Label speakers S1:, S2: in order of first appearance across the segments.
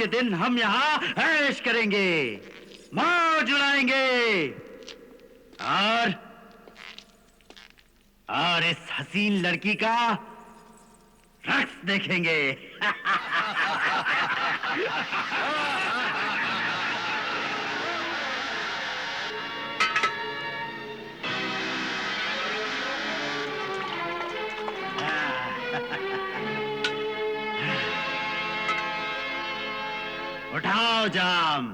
S1: के दिन हम यहाँ ऐश करेंगे, मौज उड़ाएंगे और इस हसीन लड़की का रक्स देखेंगे। उठाओ जाम,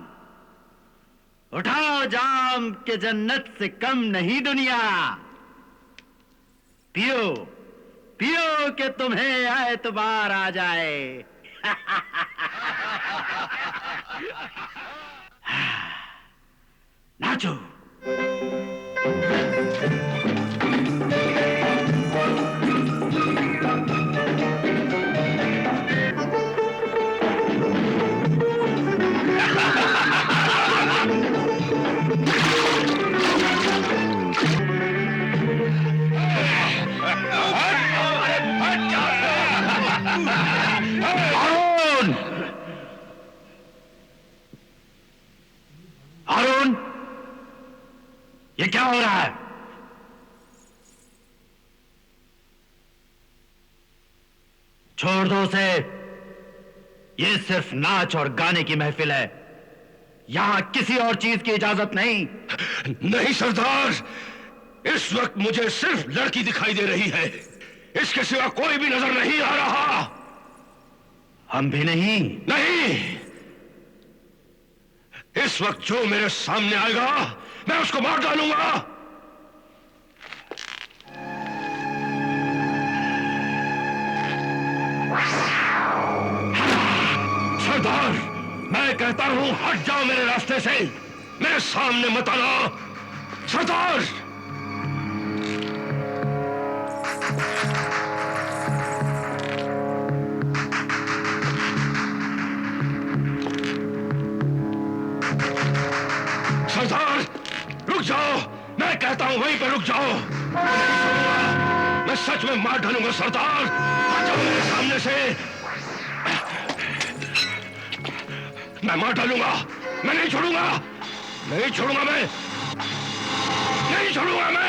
S1: उठाओ जाम के जन्नत से कम नहीं दुनिया। पियो पियो के तुम्हें एतबार आ जाए। नाचो। अरुण, ये क्या हो रहा है? छोड़ दो उसे। ये सिर्फ नाच और गाने की महफिल है, यहां किसी और चीज की इजाजत नहीं।
S2: नहीं सरदार, इस वक्त मुझे सिर्फ लड़की दिखाई दे रही है, इसके सिवा कोई भी नजर नहीं आ रहा।
S1: हम भी नहीं।
S2: नहीं, इस वक्त जो मेरे सामने आएगा मैं उसको मार डालूंगा। सरदार, मैं कहता हूं हट जाओ मेरे रास्ते से, मेरे सामने मत आना। सरदार, सरदार रुक जाओ, मैं कहता हूं वहीं पे रुक जाओ। मैं सच में मार डालूंगा सरदार, हट जाओ मेरे सामने से। मैं मार डालूंगा, मैं नहीं छोड़ूंगा, नहीं छोड़ूंगा, मैं नहीं छोड़ूंगा, मैं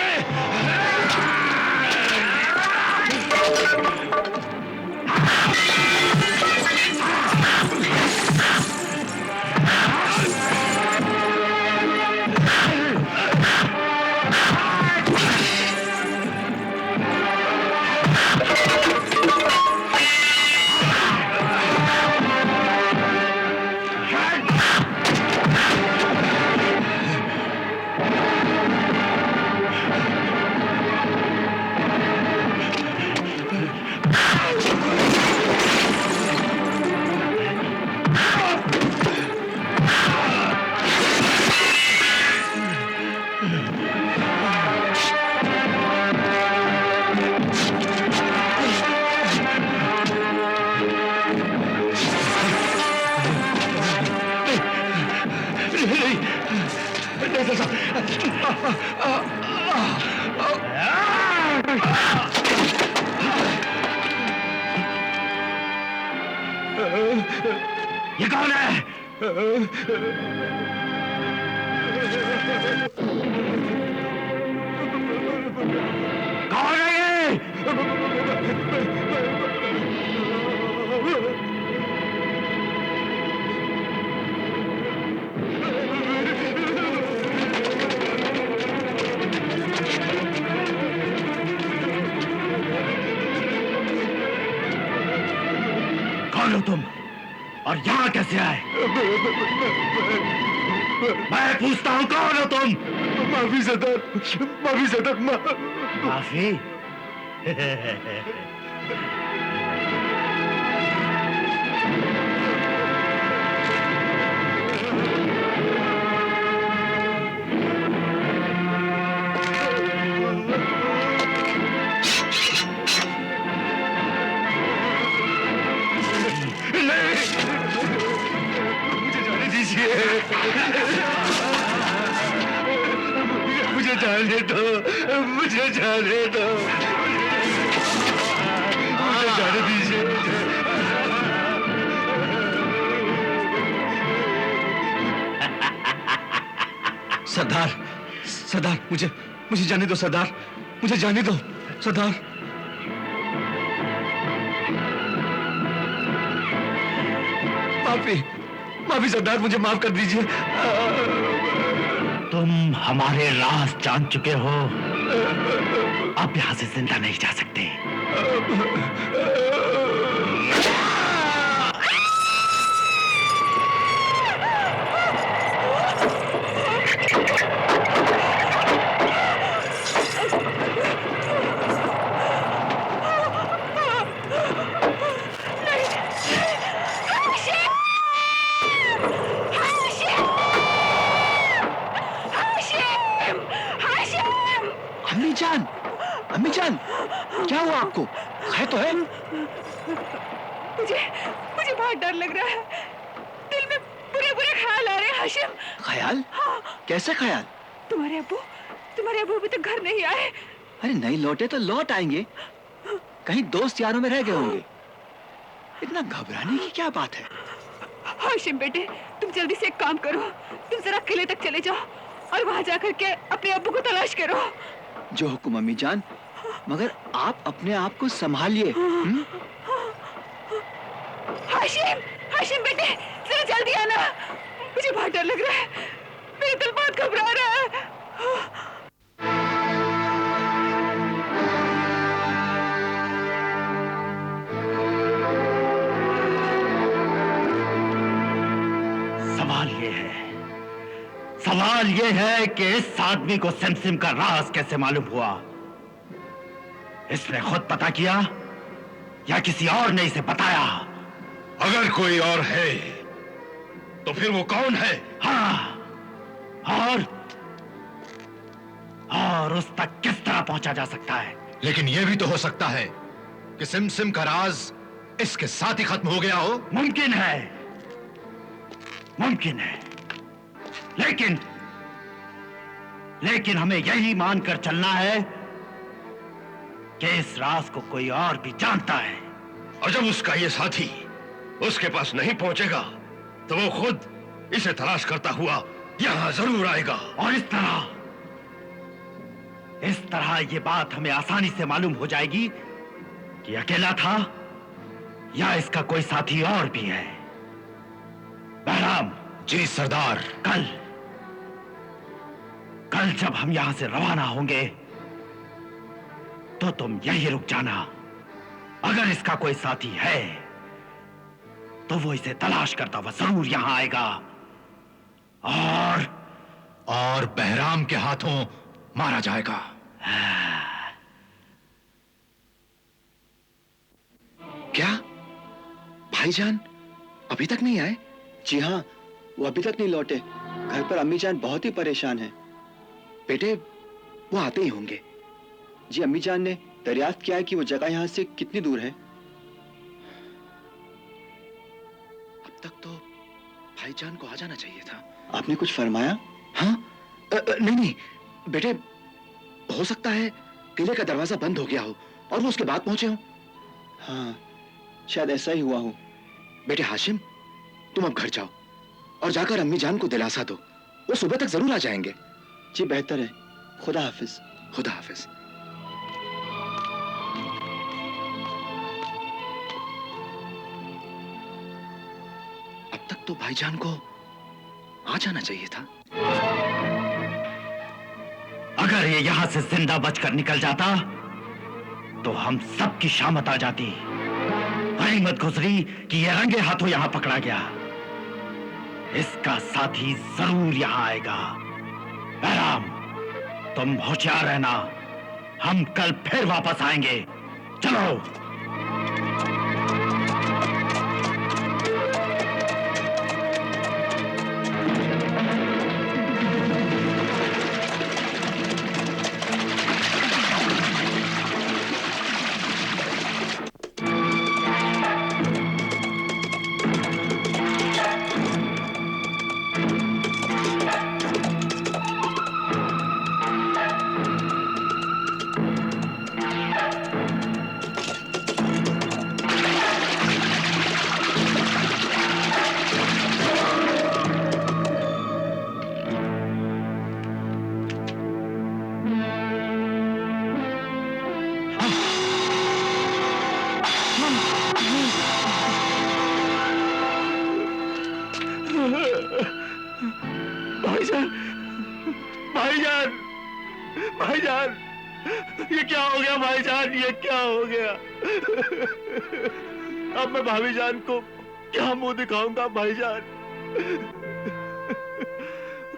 S1: ये कौन है? कौन है ये? कौन हो तुम और यहां कैसे आए? मैं पूछता हूं कौन हो तुम?
S2: माफी सरदार, माफी सरदार,
S1: माफी?
S2: मुझे जाने दो, मुझे जाने दो, मुझे जाने दीजिए।
S3: सरदार, सरदार, मुझे मुझे जाने दो सरदार, मुझे जाने दो सरदार। माफी, माफी सरदार, मुझे माफ कर दीजिए।
S1: तुम हमारे राज जान चुके हो, अब यहां से जिंदा नहीं जा सकते।
S3: अम्मी जान, अम्मी जान, क्या हुआ आपको? है तो है?
S4: मुझे मुझे बहुत डर लग रहा है। दिल में बुरे बुरे ख्याल आ रहे हैं हाशिम।
S3: ख्याल?
S4: हाँ।
S3: कैसे ख्याल?
S4: तुम्हारे अब्बू अभी तक घर नहीं आए।
S3: अरे नहीं लौटे तो लौट आएंगे, कहीं दोस्त यारों में रह गए होंगे। इतना घबराने की क्या बात है?
S4: हाशिम बेटे, तुम जल्दी से एक काम करो, तुम जरा किले तक चले जाओ और वहां जाकर के अपने अब्बू को तलाश करो।
S3: जो हुक्म अम्मी जान, मगर आप अपने आप को संभालिए।
S4: हाशिम, हाशिम बेटे, जरा जल्दी आना, मुझे बहुत डर लग रहा है, मेरा दिल बहुत घबरा रहा है।
S1: सवाल ये है कि इस आदमी को सिमसिम का राज कैसे मालूम हुआ? इसने खुद पता किया या किसी और ने इसे बताया?
S2: अगर कोई और है तो फिर वो कौन है?
S1: हाँ, और उस तक किस तरह पहुंचा जा सकता है?
S5: लेकिन यह भी तो हो सकता है कि सिमसिम का राज इसके साथ ही खत्म हो गया हो।
S1: मुमकिन है, मुमकिन है, लेकिन हमें यही मानकर चलना है कि इस राज को कोई और भी जानता है।
S2: और जब उसका ये साथी उसके पास नहीं पहुंचेगा तो वो खुद इसे तलाश करता हुआ यहां जरूर आएगा।
S1: और इस तरह ये बात हमें आसानी से मालूम हो जाएगी कि अकेला था या इसका कोई साथी और भी है। बहराम।
S5: जी सरदार।
S1: कल जब हम यहां से रवाना होंगे तो तुम यहीं रुक जाना। अगर इसका कोई साथी है तो वो इसे तलाश करता हुआ जरूर यहां आएगा
S5: और बहराम के हाथों मारा जाएगा।
S3: क्या भाईजान अभी तक नहीं आए? जी हाँ, वो अभी तक नहीं लौटे। घर पर अम्मी जान बहुत ही परेशान है। बेटे वो आते ही होंगे। जी अम्मी जान ने दरियाफ्त किया है कि वो जगह यहां से कितनी दूर है। अब तक तो भाईजान को आ जाना चाहिए था। आपने कुछ फरमाया? हाँ नहीं बेटे, हो सकता है किले का दरवाजा बंद हो गया हो और वो उसके बाद पहुंचे हो। हाँ शायद ऐसा ही हुआ हो। बेटे हाशिम, तुम अब घर जाओ और जाकर अम्मी जान को दिलासा दो, वो सुबह तक जरूर आ जाएंगे। जी बेहतर है। खुदा हाफिज। खुदा हाफिज। अब तक तो भाईजान को आ जाना चाहिए था।
S1: अगर ये यहां से जिंदा बचकर निकल जाता तो हम सबकी शामत आ जाती। गनीमत गुजरी कि ये रंगे हाथों यहां पकड़ा गया। इसका साथी जरूर यहां आएगा। बहराम, तुम होशियार रहना, हम कल फिर वापस आएंगे। चलो। भाईजान, ये क्या हो गया भाईजान, ये क्या हो गया? अब मैं भाभी जान को क्या मुंह दिखाऊंगा भाईजान?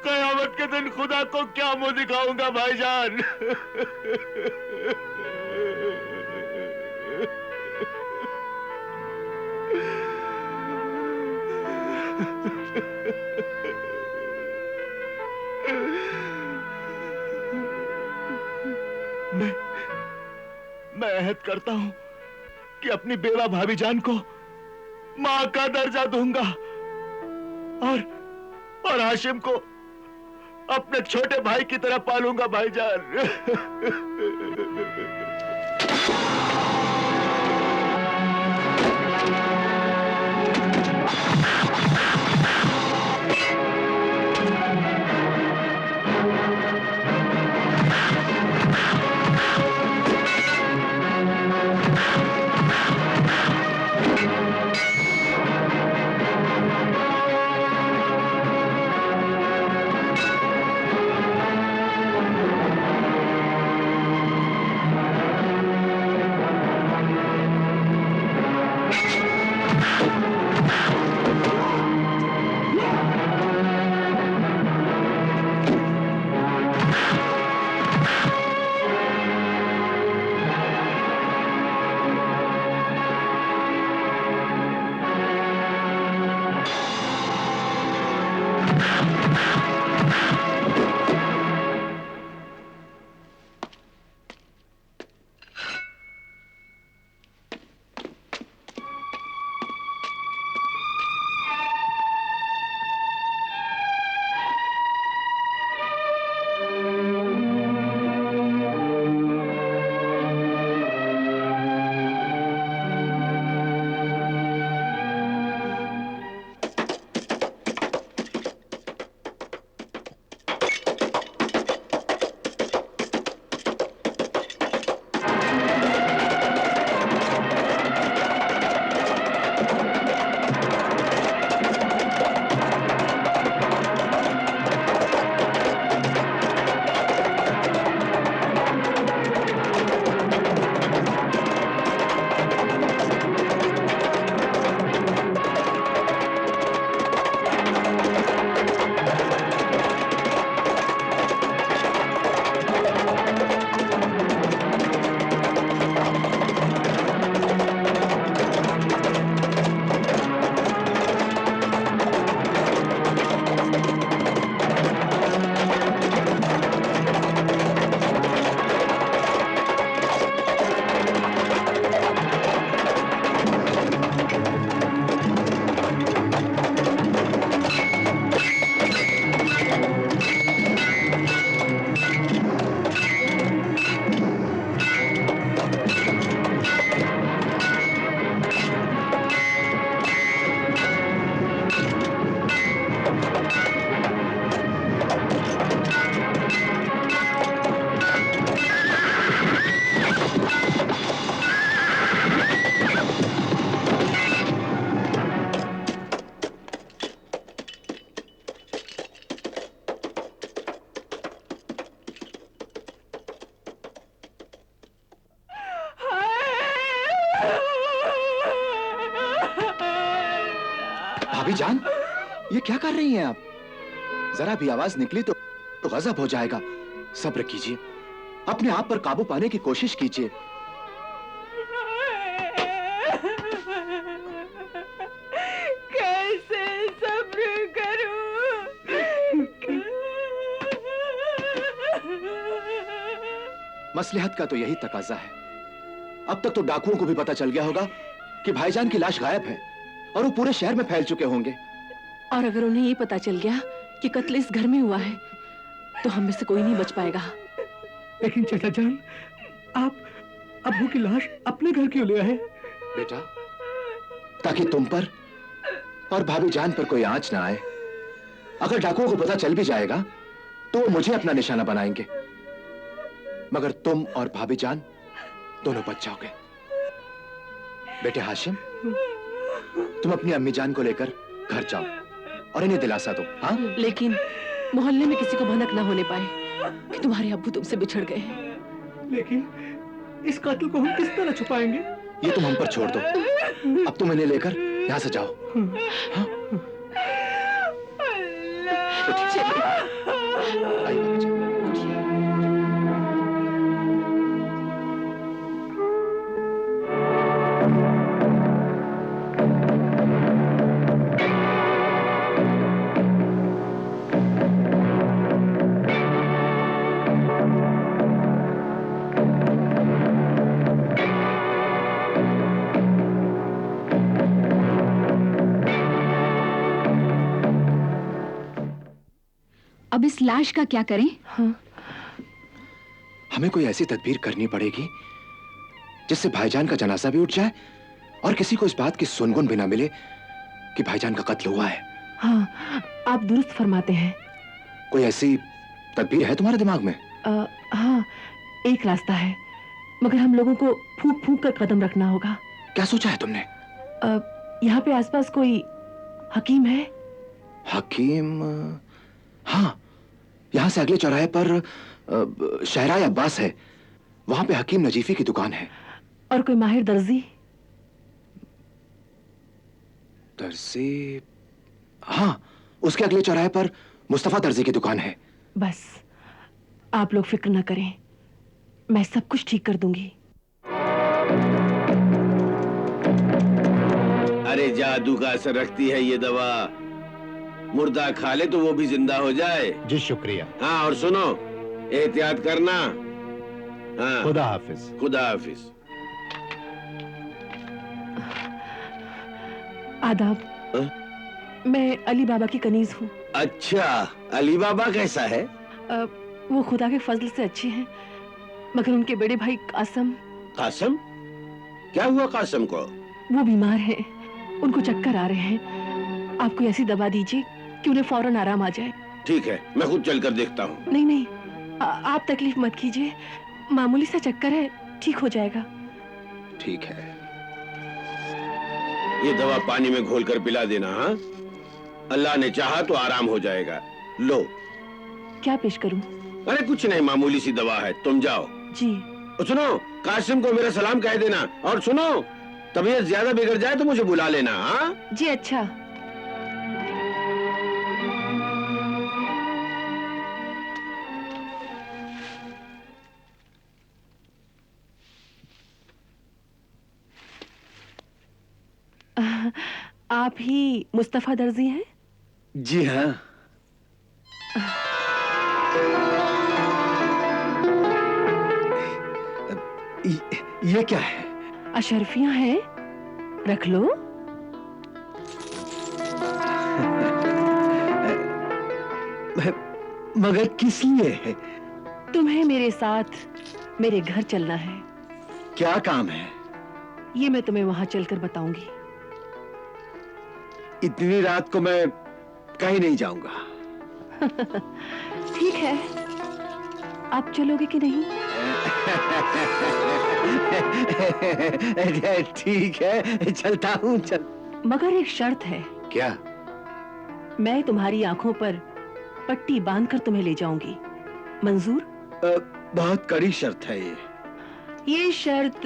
S1: कयामत के दिन खुदा को क्या मुंह दिखाऊंगा भाईजान? मैं अहद करता हूं कि अपनी बेवा भाभी जान को मां का दर्जा दूंगा और हाशिम को अपने छोटे भाई की तरह पालूंगा भाईजान।
S3: भाभी जान, ये क्या कर रही हैं आप? जरा भी आवाज निकली तो गजब हो जाएगा। सब्र कीजिए, अपने आप पर काबू पाने की कोशिश कीजिए।
S4: कैसे सब्र करूं?
S3: मसलहत का तो यही तकाजा है। अब तक तो डाकुओं को भी पता चल गया होगा कि भाईजान की लाश गायब है और वो पूरे शहर में फैल चुके होंगे।
S6: और अगर उन्हें ये पता चल गया कि कत्ल इस घर में हुआ है तो हम में से कोई नहीं बच पाएगा।
S1: लेकिन चाचा जान, आप अब्बू की लाश अपने घर क्यों ले आए?
S3: बेटा, ताकि तुम पर और भाभी जान पर कोई आंच ना आए। अगर डाकुओं को पता चल भी जाएगा तो वो मुझे अपना निशाना बनाएंगे, मगर तुम और भाभी जान दोनों बच जाओगे। बेटे हाशिम, तुम अपनी अम्मी जान को लेकर घर जाओ और इन्हें दिलासा दो। हाँ?
S6: लेकिन मोहल्ले में किसी को भनक ना होने पाए। कि तुम्हारे अब्बू तुमसे बिछड़ गए हैं।
S7: लेकिन इस कातिल को हम किस तरह छुपाएंगे?
S3: ये तुम हम पर छोड़ दो। अब तुम इन्हें लेकर यहाँ से जाओ। हाँ? आइए बाबा जी।
S8: अब इस लाश का क्या करें?
S6: हाँ।
S3: हमें कोई ऐसी तदबीर करनी पड़ेगी जिससे भाईजान का जनाजा भी उठ जाए और किसी को इस बात की सुनगुन भी ना मिले कि भाईजान का कत्ल हुआ है।
S6: हाँ, आप दुरुस्त फरमाते हैं।
S3: कोई ऐसी तदबीर है तुम्हारे दिमाग में?
S6: हाँ, एक रास्ता है, मगर हम लोगों को फूंक फूंक कर कदम रखना होगा।
S3: क्या सोचा है तुमने?
S6: यहाँ पे आसपास कोई हकीम है?
S3: हकीम? हाँ, यहाँ से अगले चौराहे पर शहरा अब्बास है, वहां पे हकीम नजीफी की दुकान है।
S6: और कोई माहिर दर्जी?
S3: दर्जी? हाँ, उसके अगले चौराहे पर मुस्तफा दर्जी की दुकान है।
S6: बस आप लोग फिक्र न करें, मैं सब कुछ ठीक कर दूंगी।
S9: अरे जादू का असर रखती है ये दवा, मुर्दा खा ले तो वो भी जिंदा हो जाए।
S5: जी शुक्रिया।
S9: हाँ, और सुनो, एहतियात करना। हाँ,
S5: खुदा हाफिज।
S9: खुदा हाफिज।
S6: आदाब। मैं अली बाबा की कनीज हूँ।
S9: अच्छा, अली बाबा कैसा है?
S6: वो खुदा के फजल से अच्छे हैं, मगर उनके बड़े भाई कासम।
S9: कासम? क्या हुआ कासम को?
S6: वो बीमार हैं, उनको चक्कर आ रहे हैं। आप कोई ऐसी दवा दीजिए कि उन्हें फौरन आराम आ जाए।
S9: ठीक है, मैं खुद चलकर देखता हूँ।
S6: नहीं नहीं, आप तकलीफ मत कीजिए, मामूली सा चक्कर है, ठीक हो जाएगा।
S3: ठीक है।
S9: ये दवा पानी में घोलकर पिला देना। हाँ, अल्लाह ने चाहा तो आराम हो जाएगा। लो।
S6: क्या पेश करूं?
S9: अरे कुछ नहीं, मामूली सी दवा है, तुम जाओ।
S6: जी।
S9: सुनो, कासिम को मेरा सलाम कह देना, और सुनो, तबीयत ज्यादा बिगड़ जाए तो मुझे बुला लेना। हाँ
S6: जी। अच्छा। आप ही मुस्तफा दर्जी हैं?
S3: जी हाँ। ये क्या है?
S6: अशरफियां हैं, रख लो।
S3: मगर किस लिए है?
S6: तुम्हें मेरे साथ मेरे घर चलना है।
S3: क्या काम है?
S6: ये मैं तुम्हें वहां चलकर बताऊंगी।
S3: इतनी रात को मैं कहीं नहीं जाऊंगा।
S6: ठीक है, आप चलोगे कि नहीं?
S3: ठीक है, चलता हूँ। चल।
S6: मगर एक शर्त है।
S3: क्या?
S6: मैं तुम्हारी आंखों पर पट्टी बांधकर तुम्हें ले जाऊंगी, मंजूर?
S3: बहुत कड़ी शर्त है
S6: ये शर्त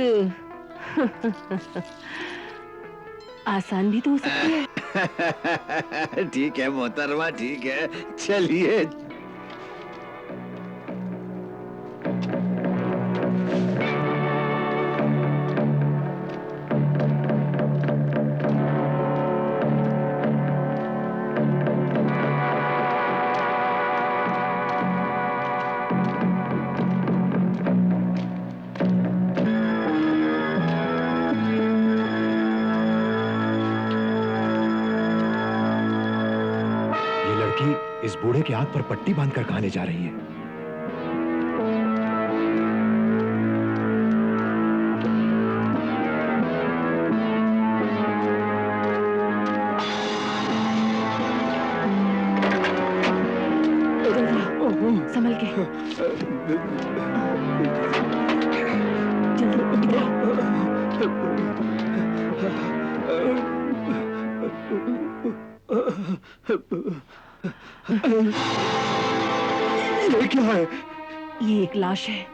S6: आसान भी तो हो सकती है।
S3: ठीक है मोहतरमा, ठीक है, चलिए।
S5: इस बूढ़े की आंख पर पट्टी बांधकर कहां ले जा रही है?
S6: संभल के।
S3: ये क्या है?
S6: ये एक लाश है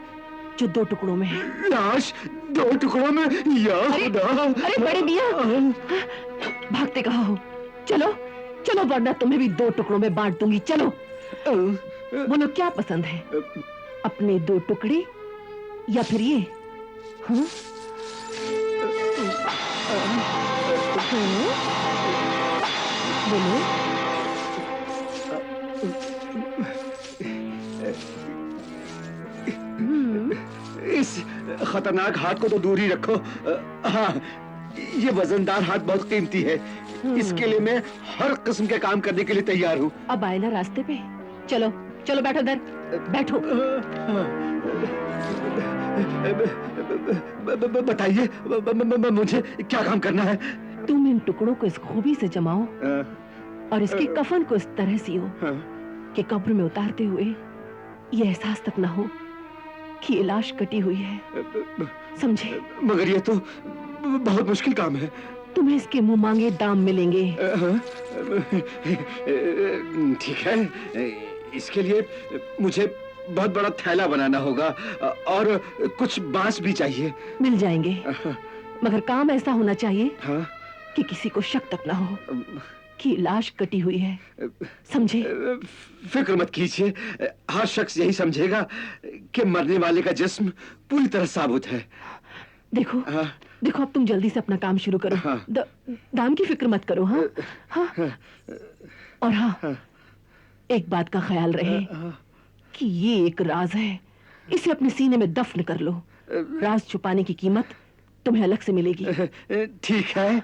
S6: जो 2 टुकड़ों में है।
S3: लाश 2 टुकड़ों में? या खुदा!
S6: अरे बड़े मियां, भागते कहाँ हो? चलो चलो, वरना तुम्हें भी 2 टुकड़ों में बांट दूंगी। चलो। बोलो क्या पसंद है, अपने 2 टुकड़े या फिर ये? हाँ? बोलो।
S3: इस खतरनाक हाथ को तो दूर ही रखो। हाँ, ये वजनदार हाथ बहुत कीमती है। इसके लिए मैं हर किस्म के काम करने के लिए तैयार हूँ।
S6: अब आए ना रास्ते पे। चलो चलो, बैठो इधर, बैठो।
S3: बताइए, मुझे क्या काम करना है?
S6: तुम इन टुकड़ों को इस खूबी से जमाओ और इसके कफन को इस तरह सियो कि कब्र में उतारते हुए ये एहसास तक ना हो कि ये लाश कटी हुई है। समझे?
S3: मगर ये तो बहुत मुश्किल काम है।
S6: तुम्हें इसके मुंह मांगे दाम मिलेंगे।
S3: ठीक है, इसके लिए मुझे बहुत बड़ा थैला बनाना होगा और कुछ बांस भी चाहिए।
S6: मिल जाएंगे, मगर काम ऐसा होना चाहिए
S3: हाँ?
S6: कि किसी को शक तक ना हो कि लाश कटी हुई है। समझे?
S3: फिक्र मत कीजिए, हर शख्स यही समझेगा कि मरने वाले का जिस्म पूरी तरह साबुत है।
S6: देखो देखो, अब तुम जल्दी से अपना काम शुरू करो। दाम की फिक्र मत करो। हाँ हाँ। और हाँ, एक बात का ख्याल रहे कि ये एक राज है, इसे अपने सीने में दफन कर लो। राज छुपाने की कीमत तुम्हें अलग से मिलेगी।
S3: ठीक है।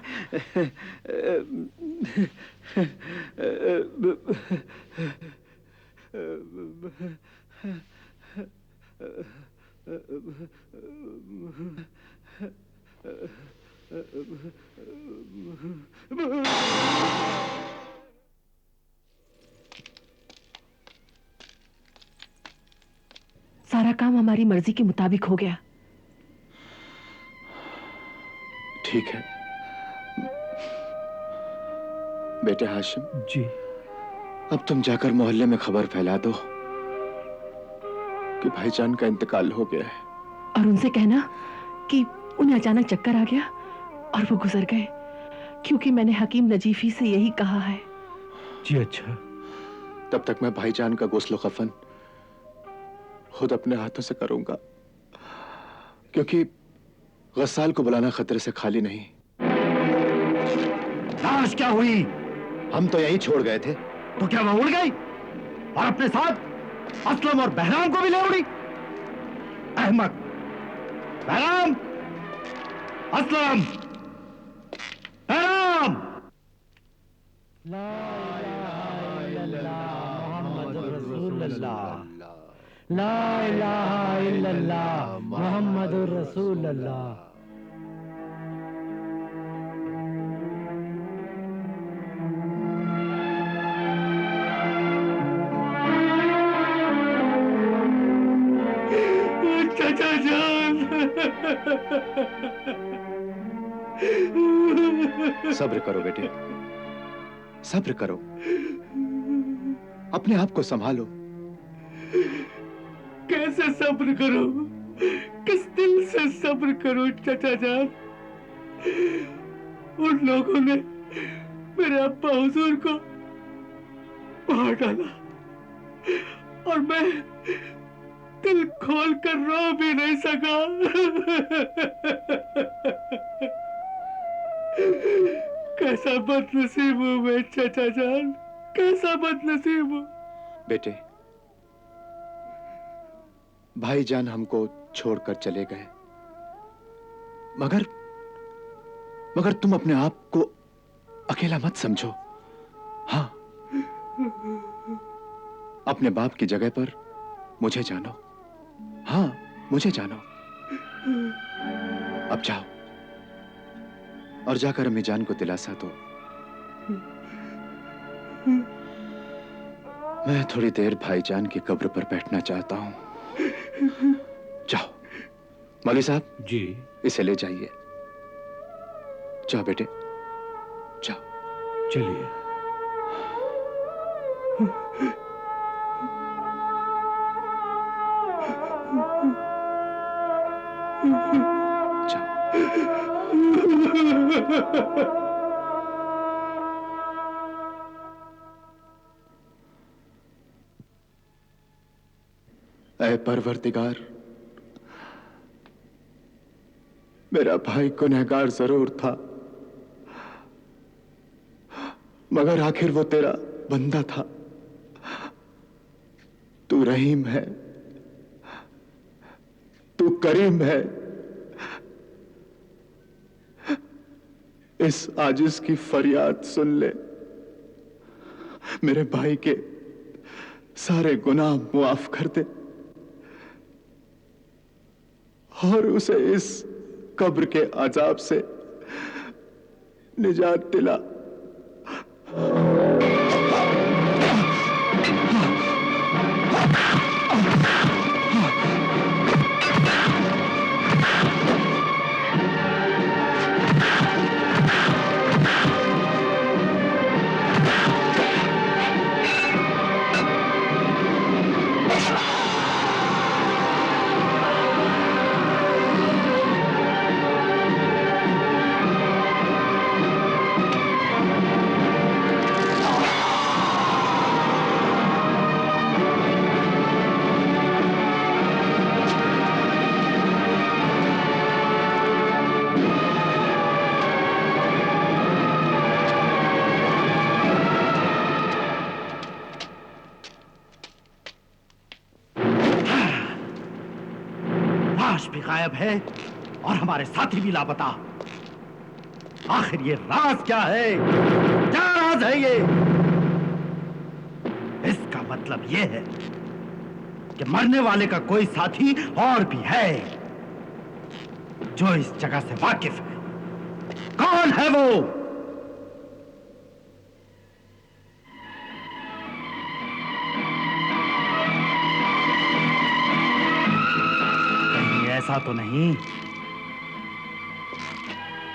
S6: सारा काम हमारी मर्जी के मुताबिक हो गया।
S3: ठीक है बेटे हाशिम
S7: जी।
S3: अब तुम जाकर मोहल्ले में खबर फैला दो कि भाईजान का इंतकाल हो गया है।
S6: और उनसे कहना कि उन्हें अचानक चक्कर आ गया और वो गुजर गए, क्योंकि मैंने हकीम नजीफी से यही कहा है।
S7: जी अच्छा।
S3: तब तक मैं भाईजान का गुस्ल कफन खुद अपने हाथों से करूंगा, क्योंकि गस्साल को बुलाना खतरे से खाली नहीं।
S1: लाश क्या हुई?
S5: हम तो यहीं छोड़ गए थे।
S1: तो क्या वह उड़ गई और अपने साथ असलम और बहराम को भी ले उड़ी? अहमद! बहराम! असलम! बहराम!
S7: ला इलाहा इल्लल्लाह मुहम्मदुर रसूलुल्लाह। ला इलाहा इल्लल्लाह मुहम्मदुर रसूलुल्लाह।
S2: चाचा जान।
S5: सब्र करो बेटे, सब्र करो, अपने आप को संभालो।
S2: कैसे सब्र करूं? किस दिल से सब्र करूं चाचा जान? उन लोगों ने मेरे अब्बा हुजूर को मार डाला और मैं दिल खोल कर रो भी नहीं सका। कैसा बदनसीब हूं मैं चाचा जान, कैसा बदनसीब हूं।
S3: बेटे, भाईजान हमको छोड़कर चले गए, मगर तुम अपने आप को अकेला मत समझो। हाँ, अपने बाप की जगह पर मुझे जानो। हाँ, मुझे जानो। अब जाओ और जाकर अम्मी जान को दिलासा दो। मैं थोड़ी देर भाईजान की कब्र पर बैठना चाहता हूं। जाओ मौलवी साहब,
S7: जी।
S3: इसे ले जाइए। जाओ बेटे, जाओ।
S7: चलिए।
S10: ऐ परवरदिगार, मेरा भाई गुनहगार जरूर था, मगर आखिर वो तेरा बंदा था। तू रहीम है, तू करीम है। इस आजिज की फरियाद सुन ले, मेरे भाई के सारे गुनाह मुआफ कर दे और उसे इस कब्र के अजाब से निजात दिला।
S1: भी गायब है और हमारे साथी भी लापता। आखिर ये राज क्या है? क्या राज है ये? इसका मतलब ये है कि मरने वाले का कोई साथी और भी है जो इस जगह से वाकिफ है। कौन है वो? ऐसा तो नहीं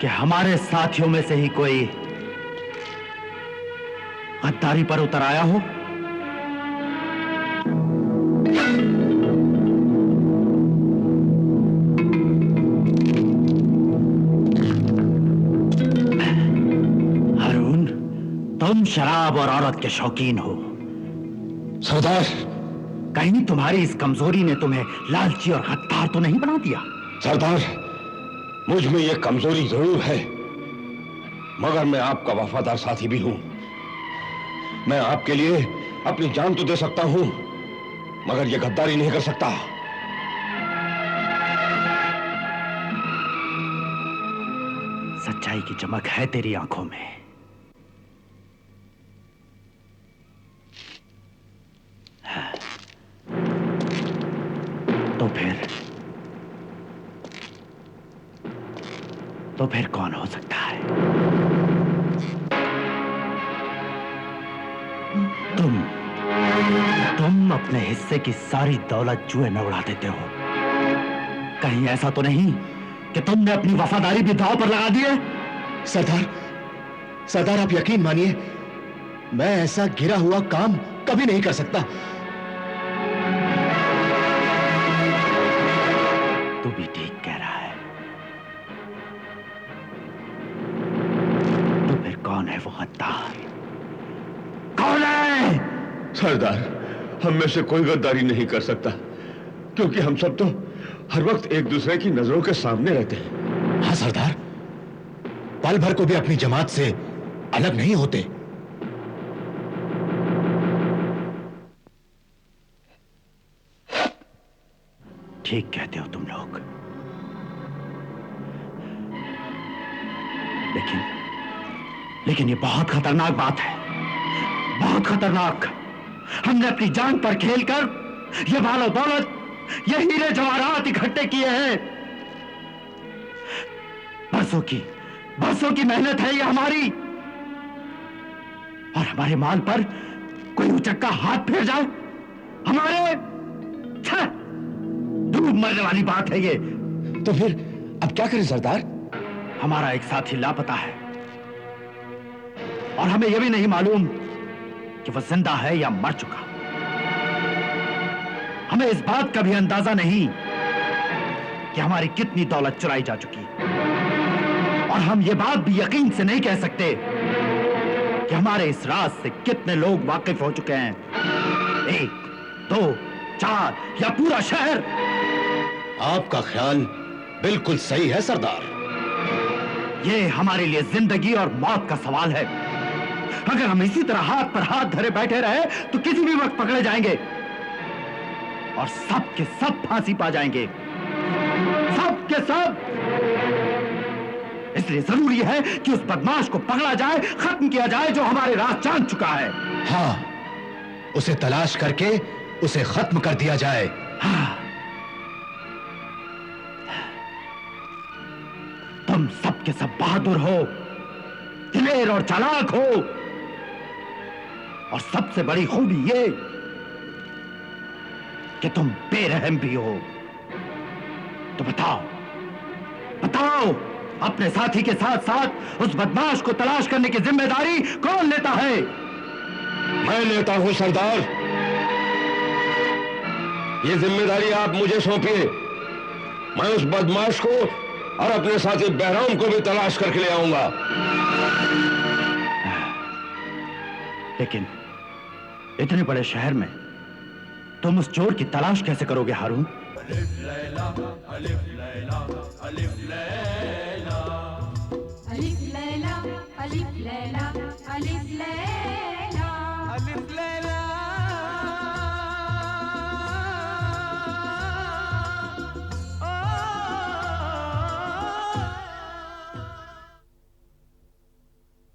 S1: कि हमारे साथियों में से ही कोई गद्दारी पर उतर आया हो? हारून, तुम शराब और औरत के शौकीन हो।
S5: सरदार,
S1: कहीं तुम्हारी इस कमजोरी ने तुम्हें लालची और गद्दार तो नहीं बना दिया?
S5: सरदार, मुझ में यह कमजोरी जरूर है, मगर मैं आपका वफादार साथी भी हूं। मैं आपके लिए अपनी जान तो दे सकता हूं, मगर यह गद्दारी नहीं कर सकता।
S1: सच्चाई की चमक है तेरी आंखों में। तो फिर कौन हो सकता है? तुम अपने हिस्से की सारी दौलत जुए में उड़ा देते हो। कहीं ऐसा तो नहीं कि तुमने अपनी वफादारी भी दांव पर लगा दी है?
S10: सरदार आप यकीन मानिए, मैं ऐसा गिरा हुआ काम कभी नहीं कर सकता।
S1: तू भी ठीक कह रहा है। तो फिर कौन है वो गद्दार? कौन है?
S9: सरदार, हम में से कोई गद्दारी नहीं कर सकता, क्योंकि हम सब तो हर वक्त एक दूसरे की नजरों के सामने रहते हैं।
S10: हाँ सरदार, पल भर को भी अपनी जमात से अलग नहीं होते।
S1: ठीक कहते हो तुम लोग, लेकिन ये बहुत खतरनाक बात है, बहुत खतरनाक। हमने अपनी जान पर खेलकर ये मालो दौलत, ये हीरे जवाहरात इकट्ठे किए हैं। बरसों की मेहनत है ये हमारी, और हमारे माल पर कोई उचक्का हाथ फेर जाए, हमारे डूब मरने वाली बात है ये।
S10: तो फिर अब क्या करें सरदार?
S1: हमारा एक साथी लापता है और हमें यह भी नहीं मालूम कि वह जिंदा है या मर चुका। हमें इस बात का भी अंदाजा नहीं कि हमारी कितनी दौलत चुराई जा चुकी। और हम ये बात भी यकीन से नहीं कह सकते कि हमारे इस राज से कितने लोग वाकिफ हो चुके हैं। 1, 2, 4 या पूरा शहर।
S10: आपका ख्याल बिल्कुल सही है सरदार।
S1: ये हमारे लिए जिंदगी और मौत का सवाल है। अगर हम इसी तरह हाथ पर हाथ धरे बैठे रहे तो किसी भी वक्त पकड़े जाएंगे और सब के सब फांसी पा जाएंगे, सब के सब। इसलिए जरूरी है कि उस बदमाश को पकड़ा जाए, खत्म किया जाए जो हमारे राज जान चुका है।
S10: हाँ, उसे तलाश करके उसे खत्म कर दिया जाए।
S1: हाँ। तुम सब के सब बहादुर हो, दिलेर और चालाक हो, और सबसे बड़ी खूबी ये कि तुम बेरहम भी हो। तो बताओ, बताओ, अपने साथी के साथ साथ उस बदमाश को तलाश करने की जिम्मेदारी कौन लेता है?
S5: मैं लेता हूं सरदार। ये जिम्मेदारी आप मुझे सौंपिए। मैं उस बदमाश को और अपने साथी बहराम को भी तलाश करके ले आऊंगा।
S1: लेकिन इतने बड़े शहर में तुम उस चोर की तलाश कैसे करोगे हारून?
S11: अलिफ लैला, अलिफ लैला, अलिफ लैला, अलिफ लैला, अलिफ लैला।